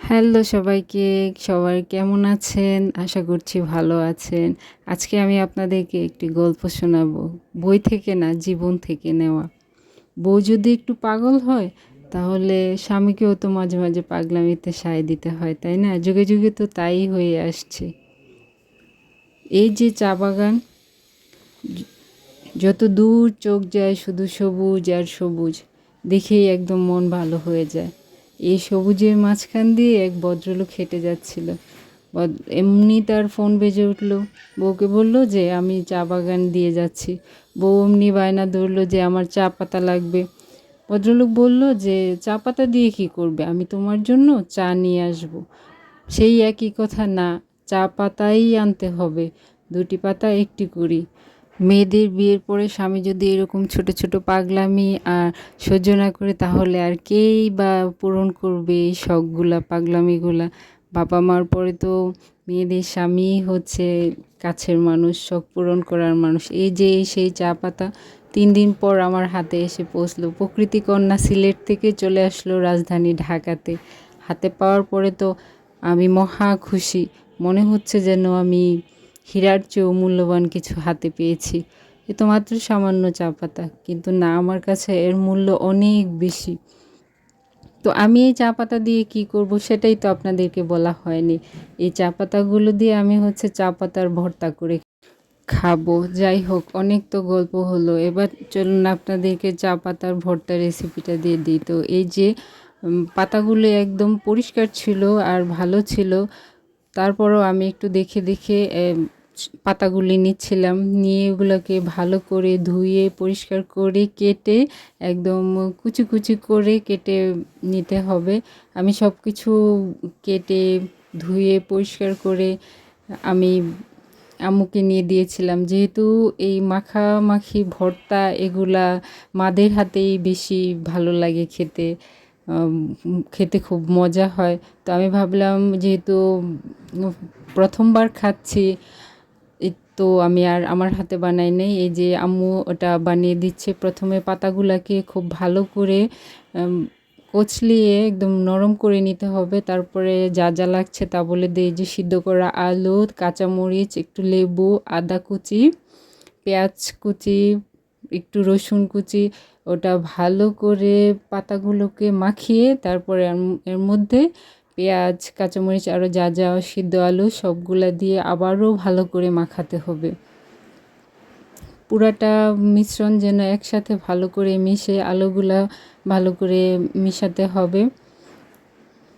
Hello সবাইকে, সবাই কেমন আছেন? আশা করছি ভালো আছেন। আজকে আমি আপনাদেরকে একটি গল্প শোনাবো। বই থেকে না, জীবন থেকে নেওয়া। বউ যদি একটু পাগল হয়, তাহলে স্বামীকেও তো মাঝে, মাঝে পাগলামিতে সায় দিতে হয়, তাই না? যুগে, যুগে তো তাই হয়ে আসছে। এই যে চা বাগান, যত দূর চোখ যায় শুধু সবুজ আর সবুজ। দেখেই একদম মন ভালো হয়ে যায়। এই সবুজের মাঝখান দিয়ে এক ভদ্রলোক হেঁটে যাচ্ছিল। এমনি তার ফোন বেজে উঠল। বউকে বলল যে আমি চা বাগান দিয়ে যাচ্ছি। বউ অমনি বায়না ধরল যে আমার চা পাতা লাগবে। ভদ্রলোক বলল যে চা পাতা দিয়ে কি করবে, আমি তোমার জন্য চা নিয়ে আসব। সেই একই কথা, না, চা পাতাই আনতে হবে, দুটি পাতা একটি করি। মেয়েদের বিয়ের পরে স্বামী যদি এরকম ছোট ছোট পাগলামি সহ্য না করে, তাহলে আর কেই বা পূরণ করবে এই শখগুলা, পাগলামিগুলা? বাবা মার পরে তো মেয়েদের স্বামী হচ্ছে কাছের মানুষ, শখ পূরণ করার মানুষ। এই যে সেই চা পাতা 3 দিন পর আমার হাতে এসে পৌঁছলো। প্রকৃতি কন্যা সিলেট থেকে চলে আসলো রাজধানী ঢাকাতে। হাতে পাওয়ার পরে তো আমি মহা খুশি। মনে হচ্ছে যেন আমি হীরার চেয়েও মূল্যবান কিছু হাতে পেয়েছি। এ তো মাত্র সামান্য চা পাতা, কিন্তু না, আমার কাছে এর মূল্য অনেক বেশি। তো আমি এই চা পাতা দিয়ে কী করব, সেটাই তো আপনাদেরকে বলা হয়নি। এই চা পাতাগুলো দিয়ে আমি হচ্ছে চা পাতার ভর্তা করে খাবো। যাই হোক, অনেক তো গল্প হলো, এবার চলুন আপনাদেরকে চা পাতার ভর্তা রেসিপিটা দিয়ে দিই। তো এই যে পাতাগুলো একদম পরিষ্কার ছিল আর ভালো ছিল। তারপরও আমি একটু দেখে দেখে পাতাগুলি নিচ্ছিলাম, নিয়ে এগুলোকে ভালো করে ধুয়ে পরিষ্কার করে কেটে একদম কুচি কুচি করে কেটে নিতে হবে। আমি সব কিছু কেটে ধুয়ে পরিষ্কার করে আমি আম্মুকে নিয়ে দিয়েছিলাম, যেহেতু এই মাখামাখি ভর্তা এগুলা মাদের হাতেই বেশি ভালো লাগে খেতে। খেতে খুব মজা হয়। তো আমি ভাবলাম, যেহেতু প্রথমবার খাচ্ছি, তো আমি আর আমার হাতে বানাই নাই, এই যে আম্মু ওটা বানিয়ে দিচ্ছে। প্রথমে পাতাগুলাকে খুব ভালো করে কচলিয়ে একদম নরম করে নিতে হবে। তারপরে যা যা লাগছে তা বলে দিই, যে সিদ্ধ করা আলু, কাঁচামরিচ, একটু লেবু, আদা কুচি, পেঁয়াজ কুচি, একটু রসুন কুচি। ওটা ভালো করে পাতাগুলোকে মাখিয়ে তারপরে এর মধ্যে পেঁয়াজ, কাঁচামরিচ, আরও যা যা, সিদ্ধ আলু সবগুলা দিয়ে আবারও ভালো করে মাখাতে হবে। পুরাটা মিশ্রণ যেন একসাথে ভালো করে মিশে, আলুগুলা ভালো করে মিশাতে হবে।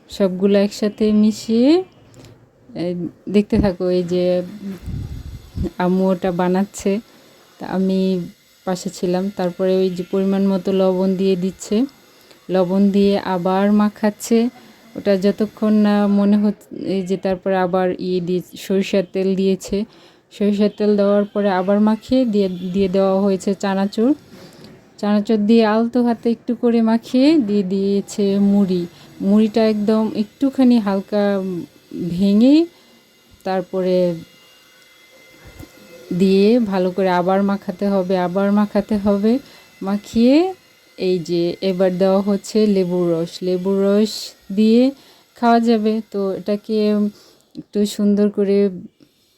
সবগুলো একসাথে মিশিয়ে দেখতে থাকো। এই যে আম্মু ওটা বানাচ্ছে, তা আমি পাশে ছিলাম। তারপরে ওই যে পরিমাণ মতো লবণ দিয়ে দিচ্ছে, লবণ দিয়ে আবার মাখাচ্ছে। ওটা যতক্ষণ না মনে হচ্ছে, এই যে তারপরে আবার দিয়ে সরিষার তেল দিয়েছে। সরিষার তেল দেওয়ার পরে আবার মাখিয়ে দিয়ে দেওয়া হয়েছে চানাচুর। চানাচুর দিয়ে আলতো হাতে একটু করে মাখিয়ে দিয়ে দিয়েছে মুড়ি। মুড়িটা একদম একটুখানি হালকা ভেঙে তারপরে দিয়ে ভালো করে আবার মাখাতে হবে, আবার মাখাতে হবে। মাখিয়ে এই যে এবার দেওয়া হচ্ছে লেবুর রস। লেবুর রস দিয়ে খাওয়া যাবে। তো এটাকে একটু সুন্দর করে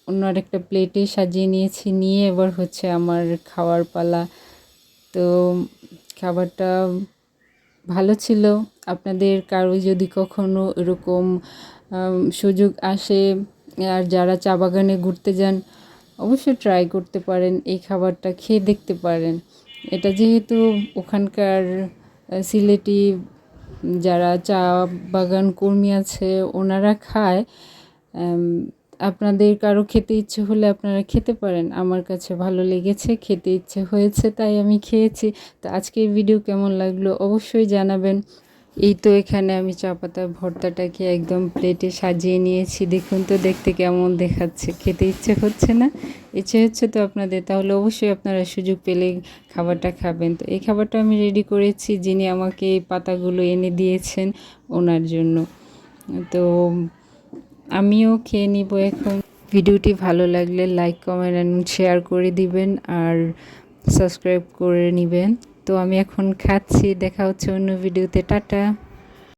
অন্য আরেকটা প্লেটে সাজিয়ে নিয়েছি, নিয়ে এবার হচ্ছে আমার খাওয়ার পালা। তো খাবারটা ভালো ছিল। আপনাদের কারো যদি কখনো এরকম সুযোগ আসে আর যারা চা বাগানে ঘুরতে যান, অবশ্যই ট্রাই করতে পারেন, এই খাবারটা খেয়ে দেখতে পারেন। এটা যেহেতু ওখানকার সিলেটি যারা চা বাগান কর্মী আছে ওনারা খায়, আপনাদের কারো খেতে ইচ্ছে হলে আপনারা খেতে পারেন। আমার কাছে ভালো লেগেছে, খেতে ইচ্ছে হয়েছে, তাই আমি খেয়েছি। তো আজকের ভিডিও কেমন লাগলো অবশ্যই জানাবেন। এই তো এখানে আমি চা পাতার ভর্তাটাকে একদম প্লেটে সাজিয়ে নিয়েছি। দেখুন তো দেখতে কেমন দেখাচ্ছে, খেতে ইচ্ছে হচ্ছে না? ইচ্ছে হচ্ছে তো আপনাদের, তাহলে অবশ্যই আপনারা সুযোগ পেলে খাবারটা খাবেন। তো এই খাবারটা আমি রেডি করেছি যিনি আমাকে এই পাতাগুলো এনে দিয়েছেন, ওনার জন্য। তো আমিও খেয়ে নিব এখন। ভিডিওটি ভালো লাগলে লাইক, কমেন্ট অ্যান্ড শেয়ার করে দিবেন আর সাবস্ক্রাইব করে নেবেন। তো আমি এখন খাচ্ছি, দেখা হচ্ছে অন্য ভিডিওতে। টাটা।